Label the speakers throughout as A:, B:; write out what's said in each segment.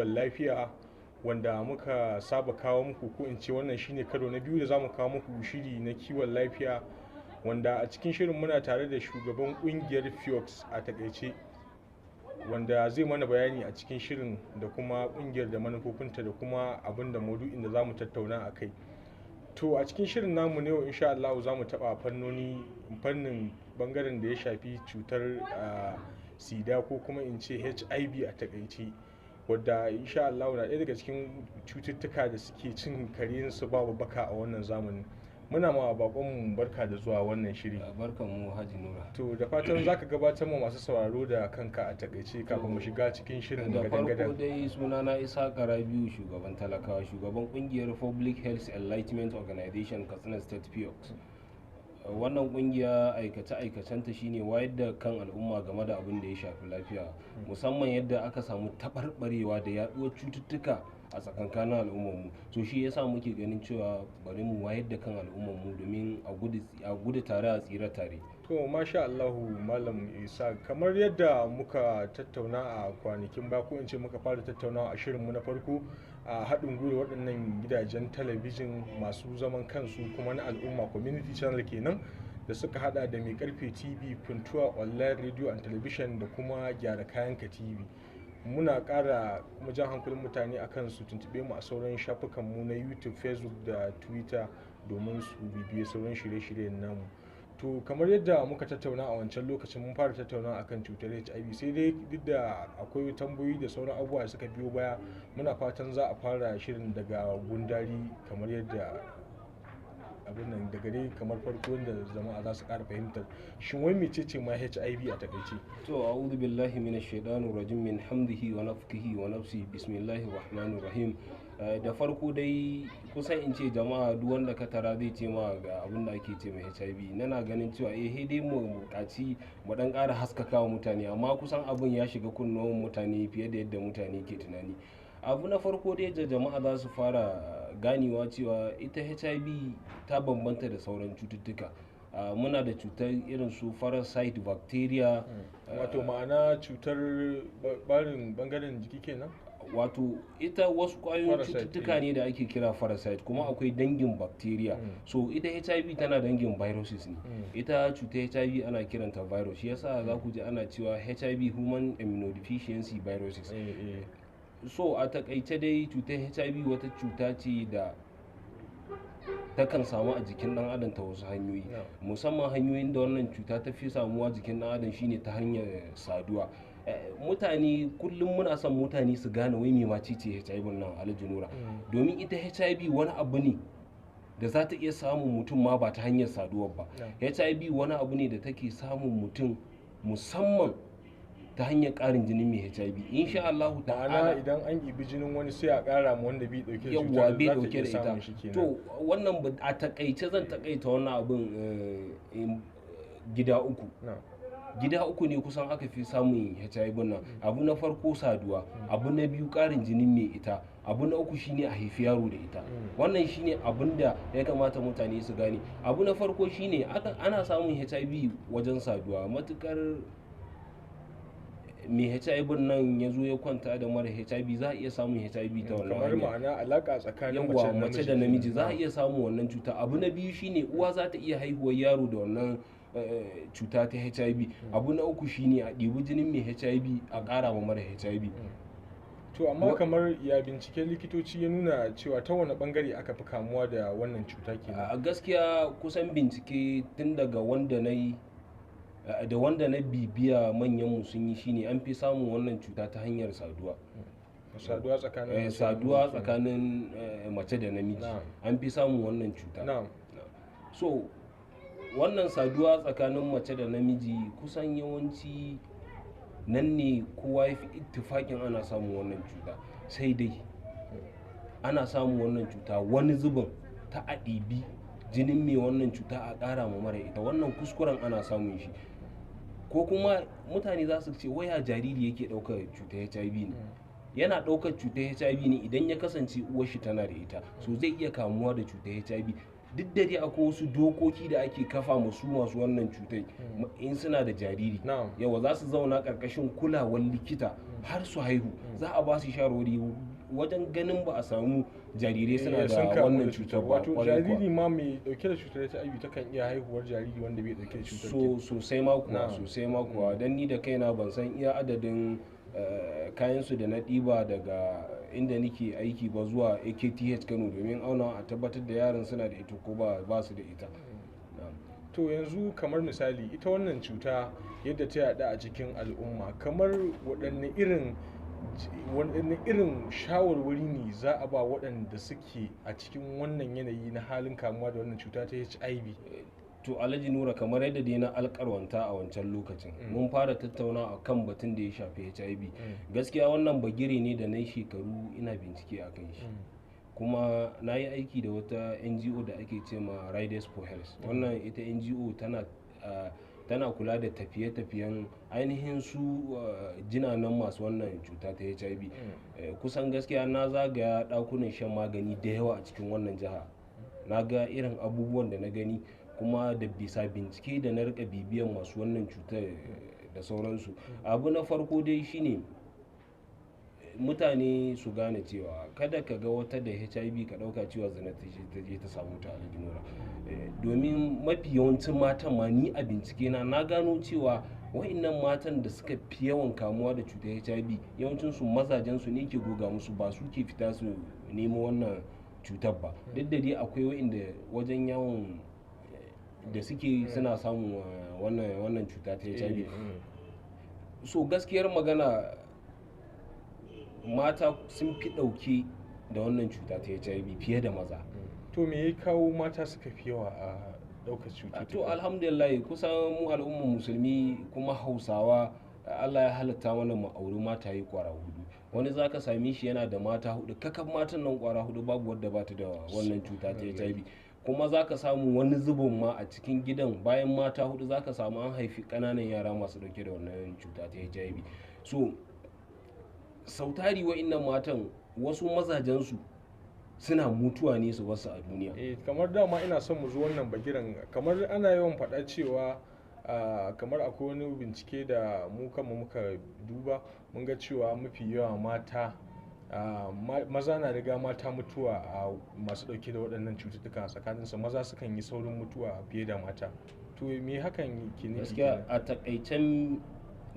A: kiwon lafiya wanda muka saba kawo muku, ko in ce wannan shine karo na biyu da zamu kawo muku shiri na kiwon lafiya, wanda a cikin shirin muna tare da shugaban kungiyar FIOX a takaice, wanda zai mana bayani a cikin shirin da kuma kungiyar da manufofinta da kuma abin da maudu'in da zamu tattauna a kai. To a cikin shirin namu ne insha Allah zamu taba fannin bangaren da ya shafi cutar Sida ko kuma in ce HIV a takaice, wadda insha Allah na ɗaya daga cikin cututtuka da suke cin karensu babu baka a wannan zamanin. Muna ma bakonmu barka da zuwa wannan shiri.
B: Barkan mu Haji Nura.
A: To da fatan zaka gabatar ma masu sauraro da kanka a takaice kafin mu shiga cikin shirin gadan-gadan.
B: Da farko dai sunana Isa Karabiu, shugaban talakawa, shugaban kungiyar Public Health Enlightenment Organization Katsina State FIOX. Wannan kungiya aikace-aikacenta shine wayar da kan al'umma game da abin da ya shafi lafiya, musamman yadda aka samu taɓarɓarewa da yaduwar cututtuka a tsakankanin al'ummarmu. So shi yasa muke ganin cewa bari mu wayar da kan al'ummarmu domin a gudu tare a tsira tare.
A: To masha Allahu Malam Isa, kamar yadda muka tattauna a kwanakin baya, ko in ce muka fara tattaunawa a shirinmu na farko, a haɗin gwiwa waɗannan gidajen talabijin masu zaman kansu kuma na al'umma, community channel kenan, da suka hada da Mai Karfe TV, Puntuwa Online Radio and Television da kuma Gyara Kayanka TV. Muna ƙara kuma jan hankalin mutane akan su tuntube mu a sauran shafukanmu na YouTube, Facebook da Twitter domin su bibiye sauran shirye-shiryen namu. To kamar yadda muka tattauna a wancan lokacin, mun fara tattauna akan cutar HIV, sai dai duk da akwai tambayoyi da sauran abubuwa da suka biyo baya, muna fatan za a fara shirin daga gundari kamar yadda abin nan daga dai kamar farko da jama'a za su ƙara fahimtar shin wai mecece ma HIV a takaice.
B: To a'udhu billahi minash shaitanir rajim, min hamdihi wa nafthihi wa nafsihi, bismillahir rahmanir rahim. Da farko dai kusan in ce jama'a duk wanda ka tara zai ce ma ga abin da ake ce mai HIV. Nana ganin cewa dai mu buƙaci mu dan ƙara haskaka wa mutane, amma kusan abin ya shiga kunnuwan mutane fiye da yadda mutane ke tunani. Abu na farko dai da jama'a za su fara ganewa cewa ita HIV ta bambanta da sauran cututtuka. Muna da cutar irin su parasite bacteria,
A: wato ma'ana cutar bangaren jiki kenan.
B: Wato ita wasu kwayoyin cututtuka ne da ake kira parasite, kuma akwai dangin bacteria. So ita HIV tana dangin viruses ne. Ita cutar HIV ana kiranta virus, shi yasa za ku ji ana cewa HIV human immunodeficiency viruses. So a takaice dai cutar HIV wata cuta ce da takan samu a jikin dan adam ta wasu hanyoyi, musamman hanyoyin da wannan cuta ta fi samuwa jikin dan adam shine ta hanyar saduwa. Mutane kullum muna son mutane su gane wai me mace ce HIV nan, Alhaji Nura, domin ita HIV wani abu ne da za ta iya samun mutum ma ba ta hanyar saduwa ba. HIV wani abu ne da take samun mutum musamman ta hanyar ƙarin jinin mai HIV. Insha Allah ta'ala
A: idan an ibi jinin wani sai a ƙara ma wanda bai dauke da cutar,
B: bai dauke da ita. To wannan a takaice zan takaita wannan abin gida uku ne kusan aka fi samun HIV nan. Abu na farko saduwa, abu na biyu ƙarin jinin mai ita, abu na uku shine a haifi yaro da ita. Wannan shine abin da ya kamata mutane su gane. Abu na farko shine ana samun HIV wajen saduwa, matukar mai HIV nan ya zo ya kwanta da mara HIV za a iya samun HIV ta wannan hanya.
A: Kamar ma'ana alaka tsakanin
B: mace da namiji za a iya samun wannan cuta. Abu na biyu shine uwa za ta iya haihuwar yaro da wannan cuta ta HIV. Abu na uku shine a ɗibi jinin mai HIV a ƙara wa mara HIV.
A: To amma kamar ya binciken likitoci ya nuna cewa ta wani bangare aka fi kamuwa da wannan cuta kenan?
B: A gaskiya kusan bincike tun daga wanda na bibiya manyanmu sun yi shine an fi samun wannan cuta ta hanyar saduwa. Saduwa tsakanin mace da namiji an fi samun wannan cuta. So wannan saduwa tsakanin mace da namiji kusan yawanci nan ne kowa ya fi ittifakin ana samun wannan cuta. Sai dai ana samun wannan cuta wani zubin ta a ɗibi jinin mai wannan cuta a ƙara ma mara ita. Wannan kuskuren ana samun shi. Ko kuma mutane za su ce waya jariri yake ɗaukar cutar HIV ne. Yana ɗaukar cutar HIV ne idan ya kasance uwar shi tana da ita, so zai iya kamuwa da cutar HIV. Duk da dai akwai wasu dokoki da ake kafa musu masu wannan cutar in suna da jariri, yawa za su zauna ƙarƙashin kulawar likita har su haihu za a ba su shawarwari wajen ganin ba a samu jarirai suna da wannan cutar ba.
A: Wato jariri ma mai dauke da cutar HIV ta kan iya haihuwar jariri wanda bai dauke da cutar.
B: Sosai ma kuwa dan ni da kaina ban san iya adadin kayansu da na ɗiba daga inda nake aiki ba zuwa AKTH Kano domin auna a tabbatar da yaran suna da ita ko ba su da ita.
A: To yanzu kamar misali ita wannan cuta yadda ta yada a cikin al'umma, kamar waɗanne irin shawarwari ne za a ba waɗanda suke a cikin wannan yanayi na halin kamuwa da wannan cuta ta HIV?
B: To Alhaji Nura, kamar yadda dai na alkarwanta a wancan lokacin mun fara tattauna a kan batun da ya shafi HIV. Gaskiya wannan bagire ne da na yi shekaru ina bincike a kan shi, kuma na yi aiki da wata NGO da ake ce ma Riders for Health. Wannan ita NGO tana kula da tafiye-tafiyen ainihin su jinanan masu wannan cuta ta HIV. Kusan gaskiya na zagaya ɗakunan shan magani da yawa a cikin wannan jiha, na ga irin abubuwan da na gani, kuma da bisa bincike da na rika bibiyan masu wannan cutar da sauransu. Abu na farko dai shine mutane su gane cewa kada ka ga wata da HIV ka dauka cewa zina ta je ta samu ta aljinura, domin mafi yawancin matan ma ni a bincike na gano cewa wa'annan matan da suka fi yawan kamuwa da cutar HIV yawancin su mazajen su ne ke goga musu, ba su ke fita su nemo wannan cutar ba. Duk da dai akwai wa'anda wajen yawon da suke suna samun wannan cuta ta HIV. So gaskiyar magana mata sun fi ɗauke da wannan cuta ta HIV fiye da maza.
A: To me ya kawo mata suka fi yawa a ɗaukar cuta?
B: To alhamdulillah, kusan mu al'ummar musulmi kuma Hausawa Allah ya halatta mana mu auri mataye kwara hudu. Wani zaka same shi yana da mata hudu, kakan matan nan kwara hudu babu wadda bata da wannan cuta ta HIV. Kuma zaka samu wani zubin ma a cikin gidan bayan mata hudu zaka samu an haifi ƙananan yara masu dauke da wannan cuta ta HIV. So sautari wa'innan matan wasu mazajensu suna mutuwa ne su basu a duniya.
A: Kamar dama ina son mu zo wannan bagiran, kamar ana yawan faɗa cewa kamar akwai wani bincike da mu kanmu muka duba, mun ga cewa mafi yawa mata maza na riga mata mutuwa a masu dauke da waɗannan cututtuka tsakaninsu. Maza sukan yi saurin mutuwa fiye da mata. To me hakan ke nufi?
B: Gaskiya a takaicen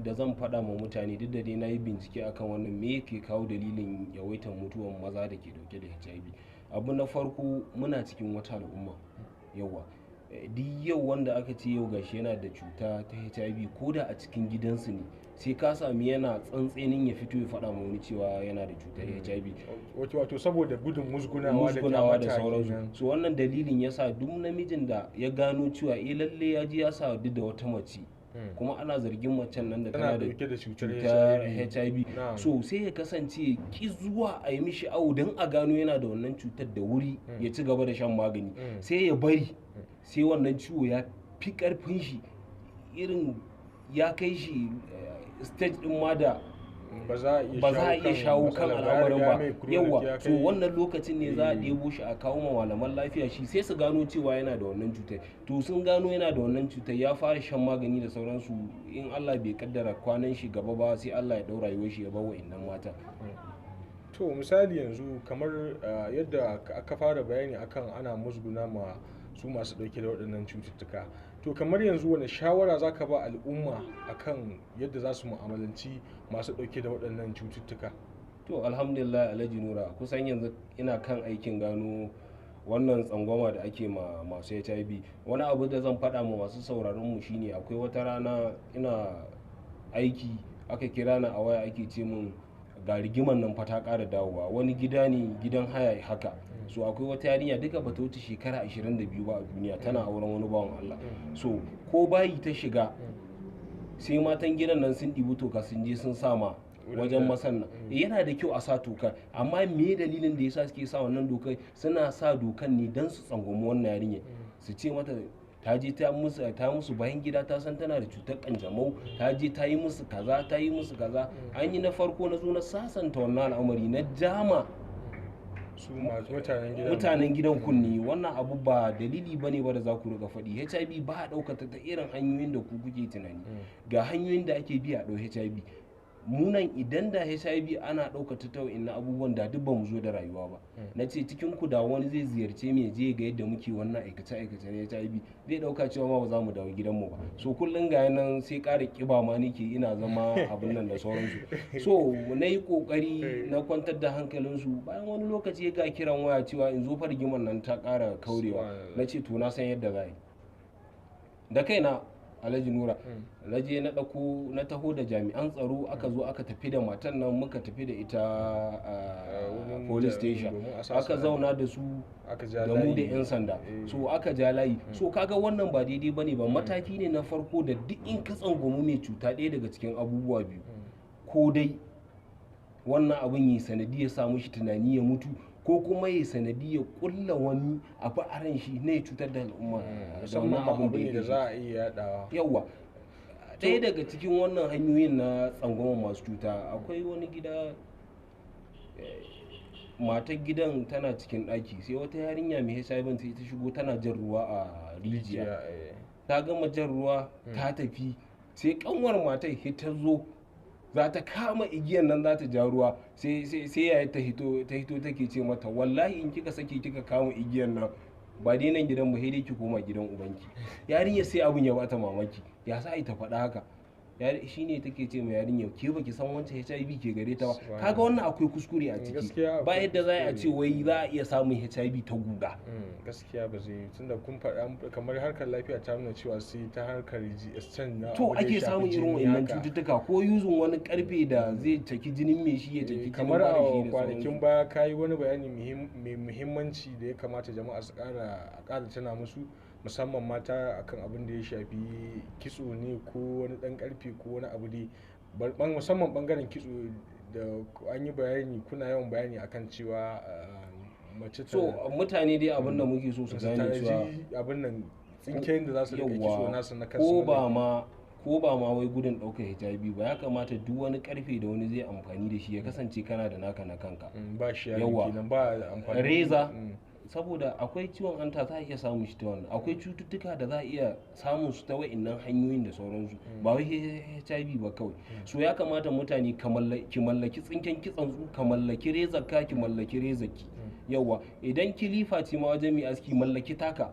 B: da zan faɗa ma mutane, duk da dai na yi bincike akan wannan me yake kawo dalilin yawaitar mutuwan maza da ke dauke da HIV. Abu na farko, muna cikin wata al'umma yawa duk yau wanda aka ce yau gashi yana da cuta ta HIV, ko da a cikin gidansu ne sai ka sami yana tsantsenin ya fito ya faɗa ma wani cewa yana da cutar HIV.
A: Wato saboda gudun musgunawa da sauransu.
B: So wannan dalilin yasa duk namijin da ya gano cewa lalle ya ji ya sadu da wata mace kuma ana zargin macen nan da tana da cutar HIV, so sai ya kasance ki zuwa a yi mishi awo don a gano yana da wannan cutar da wuri ya ci gaba da shan magani, sai ya bari sai wannan ciwo ya fi karfin shi, irin ya kai shi stage din ma da ba za a iya shawo kan al'amarin ba. Yawa, so wannan lokacin ne za a ɗebo shi a kawo ma malaman lafiya shi sai su gano cewa yana da wannan cutar. To sun gano yana da wannan cutar, ya fara shan magani da sauransu, in Allah bai kaddara kwanan shi gaba ba sai Allah ya ɗaura rayuwar shi ya bar wa'annan mata.
A: To misali yanzu kamar yadda aka fara bayani akan ana musguna ma su masu ɗauke da waɗannan cututtuka, to kamar yanzu wani shawara za ka ba al'umma akan yadda za su mu'amalanci masu ɗauke da waɗannan cututtuka?
B: To alhamdulillah Alhaji Nura, kusan yanzu ina kan aikin gano wannan tsangwama da ake ma masu HIV. Wani abu da zan faɗa ma masu sauraron mu shine, akwai wata rana ina aiki aka kira ni a waya ake ce min ga rigiman nan fa ta ƙara dawowa, wani gida ne gidan haya haka. So akwai wata yarinya duka bata wuce shekara 22 ba a duniya, tana auren wani bawan Allah. So ko bayi ta shiga sai matan gidan nan sun ɗibi toka sun je sun sama wajen masan nan. Yana da kyau a sa toka, amma me dalilin da yasa suke sa wannan dokar? Suna sa dokan ne don su tsangwami wannan yarinya, su ce mata ta je ta musu bayan gida, ta san tana da cutar kanjamau, ta je ta yi musu kaza ta yi musu kaza. An yi na farko na zo na sasanta wannan al'amari, na jama
A: su
B: mutanen gidan kunni. Wannan abu ba dalili bane ba da za ku riga faɗi. HIV ba a ɗaukata ta irin hanyoyin da ku kuke tunani. Ga hanyoyin da ake bi a ɗau HIV. munan idan da HIV ana ɗaukata ta wa'in abubuwan da duk ba mu zo da rayuwa ba. Na ce cikin ku da wani zai ziyarce mu je ga yadda muke wannan aikace-aikace na HIV zai ɗauka cewa ma ba za mu dawo gidanmu ba. So kullum ga nan sai ƙara ƙiba ma nake ina zama abin nan da sauransu. So na yi ƙoƙari na kwantar da hankalinsu, bayan wani lokaci ga kiran waya cewa in zo fa rigimar nan ta ƙara kaurewa. Na ce to na san yadda za yi da kaina Alhaji Nura. Na je na taho da jami'an tsaro, aka zo aka tafi da matan nan, muka tafi da ita a police station, aka zauna da su da mu da 'yan sanda. So aka ja layi. So kaga wannan ba daidai bane ba. Mataki ne na farko da duk in ka tsangwami mai cuta, ɗaya daga cikin abubuwa biyu, ko dai wannan abin yi sanadi ya samu shi tunani ya mutu, ko kuma ya sanadi ya kulla wani abu a ran shi na ya cutar da al'umma da wannan abin da za a iya yadawa. Yawa ɗaya daga cikin wannan hanyoyin na tsangwama masu cuta, akwai wani gida, matar gidan tana cikin ɗaki, sai wata yarinya mai HIV sai ta shigo tana jan ruwa a rijiya. Ta gama jan ruwa ta tafi, sai kanwar matar ta zo za ta kama igiyar nan za ta ja ruwa, sai yayi ta hito take ce mata wallahi in kika sake kika kama igiyar nan ba dai nan gidan ba, sai dai ki koma gidan ubanki. Yarinya sai abun ya bata mamaki, ya sa ta faɗa haka. Shine take ce ma yarinya ke baki san wancan HIV ke gare ta ba. Kaga wannan akwai kuskure a ciki. Ba yadda za a ce wai za a iya samun HIV ta guga. Gaskiya ba zai, tunda kun faɗa kamar harkar lafiya ta nuna cewa sai ta harkar exchange na to ake samun irin wannan cututtuka, ko yuzun wani karfe da zai taki jinin mai shi ya taki kamar a kwanakin baya kayi wani bayani mai muhimmanci da ya kamata jama'a su ƙara tana musu, musamman mata, akan abin da ya shafi kitso ne ko wani dan karfe ko wani abu dai, musamman bangaren kitso da an yi bayani, kuna yawan bayani akan cewa mace ta so mutane dai abin da muke so su gane cewa abin nan tsinken da za su rike kitso nasu na kansu, ko ba ma wai gudun ɗaukar HIV ba, ya kamata duk wani karfe da wani zai amfani da shi ya kasance kana da naka na kanka. Ba shi kenan, ba amfani reza, saboda akwai ciwon hanta za a iya samun shi ta wannan, akwai cututtuka da za a iya samun su ta wa'innan hanyoyin da sauransu, ba wai HIV ba kawai. So ya kamata mutane ki mallaki tsinken kitson su, ka mallaki rezar ka, ki mallaki rezar ki. Yawa idan kilifa ce ma wajen mai aski, mallaki taka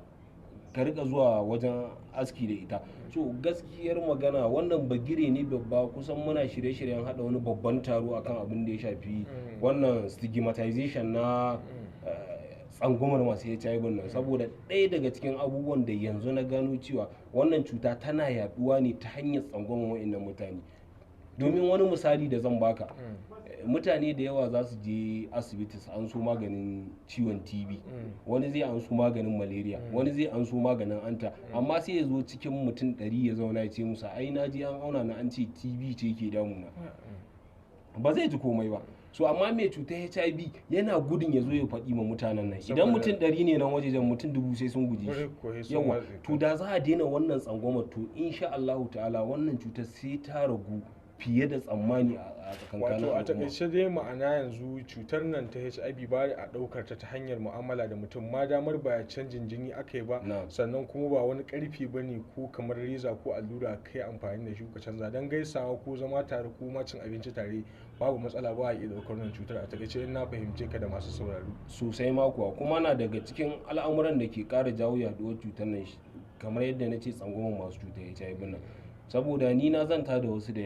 B: ka rika zuwa wajen aski da ita. So gaskiyar magana wannan bagire ne babba, kusan muna shirye-shiryen hada wani babban taro akan abin da ya shafi wannan stigmatization na tsangwamar masu HIV nan, saboda ɗaya daga cikin abubuwan da yanzu na gano cewa wannan cuta tana yaduwa ne ta hanyar tsangwamar wa'annan mutane. Domin wani misali da zan baka, mutane da yawa za su je asibiti su an so maganin ciwon TB, wani zai an so maganin malaria, wani zai an so maganin anta, amma sai ya zo cikin mutum 100 ya zauna ya ce musa ai na je an auna na an ce TB ce ke damuna, ba zai ji komai ba. So amma mai cutar HIV yana gudun ya zo ya faɗi ma mutanen nan, idan mutum 100 ne nan wajejen mutum 1000 sai sun guje shi. Yawa to da za a daina wannan tsangwamar, to insha Allahu ta'ala wannan cutar sai ta ragu fiye da tsammani a tsakankanin. Wato a takaice dai ma'ana yanzu cutar nan ta HIV ba a ɗaukar ta hanyar mu'amala da mutum, ma damar ba canjin jini aka yi ba, sannan kuma ba wani ƙarfi ba ne ko kamar reza ko allura kai amfani da shi ka canza don gaisawa ko zama tare ko ma cin abinci tare, babu matsala, ba a iya ɗaukar wannan cutar. A takaice na fahimce ka da masu sauraro sosai ma kuwa, kuma na daga cikin al'amuran da ke ƙara jawo yaduwar cutar nan kamar yadda na ce tsangwamar masu cutar HIV nan, saboda ni na zanta da wasu da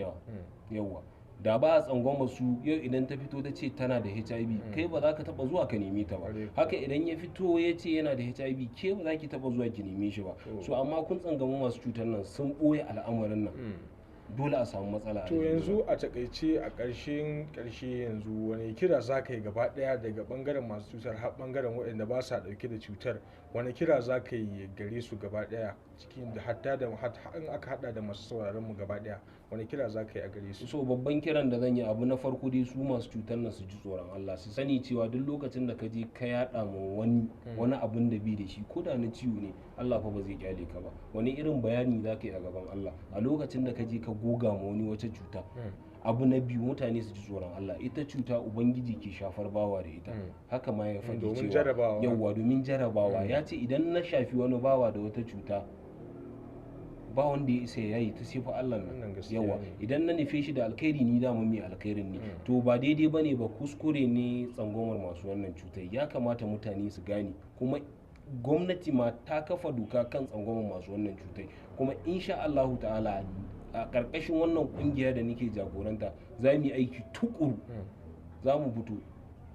B: yawa da ba a tsangwama su, yau idan ta fito ta ce tana da HIV kai ba za ka taba zuwa ka neme ta ba, haka idan ya fito ya ce yana da HIV ke ba za ki taba zuwa ki neme shi ba. So amma kun tsangwama masu cutar nan sun ɓoye al'amarin nan, dole a samu matsala. To yanzu a takaice a ƙarshe yanzu wani kira za ka yi gaba ɗaya daga ɓangaren masu cutar har ɓangaren waɗanda ba sa ɗauke da cutar, wani kira za ka yi gare su gaba ɗaya, cikin da hatta da in aka haɗa da masu sauraron mu gaba ɗaya, wani kira za ka yi a gare su? So babban kiran da zan yi, abu na farko dai su masu cutar nan su ji tsoron Allah, su sani cewa duk lokacin da ka je ka yaɗa ma wani abin da bai da shi, ko da na ciwo ne, Allah fa ba zai kyale ka ba. Wani irin bayani za ka yi a gaban Allah a lokacin da ka je ka goga ma wani wata cuta? Abu na biyu, mutane su ji tsoron Allah, ita cuta ubangiji ke shafar bawa da ita, haka ma ya faɗi cewa yawwa domin jarabawa, ya ce idan na shafi wani bawa da wata cuta ba wanda ya isa yayi ta sai fa Allah nan. Yawa idan na nufe shi da alkhairi ni da mai alkhairin ne. To ba daidai bane ba, kuskure ne tsangwamar masu wannan cutar. Ya kamata mutane su gane, kuma gwamnati ma ta kafa doka kan tsangwamar masu wannan cutar, kuma insha Allahu ta'ala a ƙarƙashin wannan ƙungiya da nake jagoranta za mu yi aiki tukuru. Za mu fito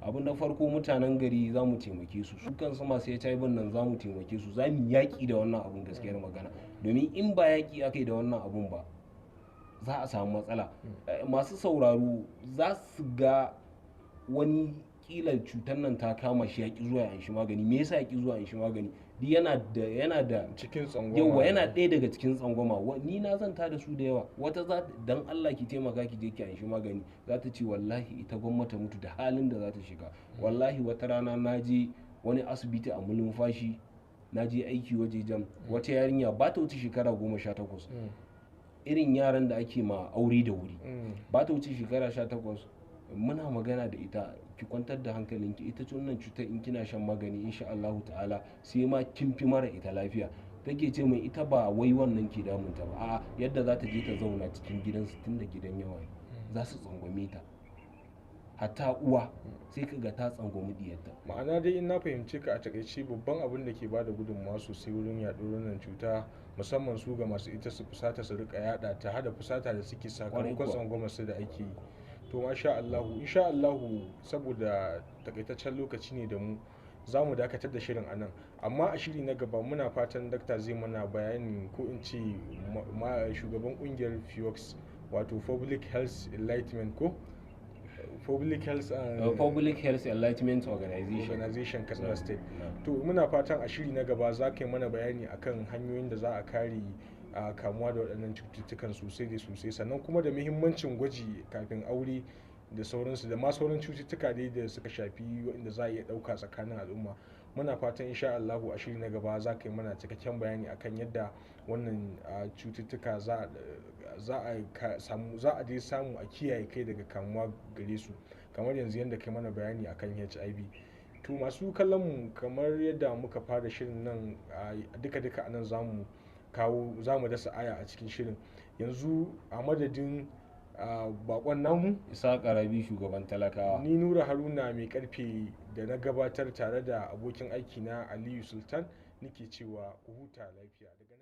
B: abin na farko, mutanen gari za mu taimake su kansu masu HIV nan za mu taimake su, za mu yaƙi da wannan abun, gaskiyar magana. Domin in ba yaƙi aka yi da wannan abun ba, za a samu matsala. Masu sauraro za su ga wani kila cutar nan ta kama shi, yaƙi zuwa yan shi magani. Me yasa yaƙi zuwa yan shi magani? Yana da
A: cikin tsangwama.
B: Yawa yana ɗaya daga cikin tsangwama. Ni na zanta da su da yawa. Wata za dan Allah ki taimaka ki je ki yan shi magani, za ta ce wallahi ita gwamnati mutu da halin da za ta shiga. Wallahi wata rana na je wani asibiti a Mulumfashi, na je aiki wajejen wata yarinya ba ta wuce shekara 18, irin yaran da ake ma aure da wuri, ba ta wuce shekara 18. Muna magana da ita, ki kwantar da hankalinki, ita ce wannan cutar in kina shan magani insha Allah ta'ala sai ma kin fi mara ita lafiya. Take ce mai ita ba wai wannan ke damunta ba, a'a yadda za ta je ta zauna cikin gidansu, tun da gidan yawa za su tsangwame ta, hatta uwa sai ka ga ta tsangwami diyarta.
A: Ma'ana dai in na fahimce ka a takaice, babban abin da ke bada gudunmawa sosai wurin yaɗuwar wannan cuta, musamman su ga masu ita, su fusata su rika yada ta, hada fusata da suke sakamakon tsangwamar su da ake yi. To masha Allahu, insha Allahu, saboda takaitaccen lokaci ne da mu, za mu dakatar da shirin a nan, amma a shiri na gaba muna fatan dakta zai mana bayani, ko in ce shugaban kungiyar FIOX, wato Public Health Enlightenment ko Public Health Enlightenment Organization Katsina State. To muna fatan a shiri na gaba za ka yi mana bayani akan hanyoyin da za a kare kamuwa da waɗannan cututtukan sosai da sosai, sannan kuma da muhimmancin gwaji kafin aure da sauransu, da ma sauran cututtuka dai da suka shafi waɗanda za a iya ɗauka tsakanin al'umma. Muna fatan insha Allahu a shiri na gaba za ka yi mana cikakken bayani akan yadda wannan cututtuka za a dai samu a kiyaye kai daga kamuwa gare su, kamar yanzu yadda kai mana bayani akan HIV. To masu kallon mu, kamar yadda muka fara shirin nan, duka anan za mu dasa aya a cikin shirin. Yanzu a madadin bakon namu
B: Isa Karabi, shugaban talakawa,
A: ni Nura Haruna mai karfe da na gabatar tare da abokin aiki na Aliyu Sultan, nake cewa ku huta lafiya daga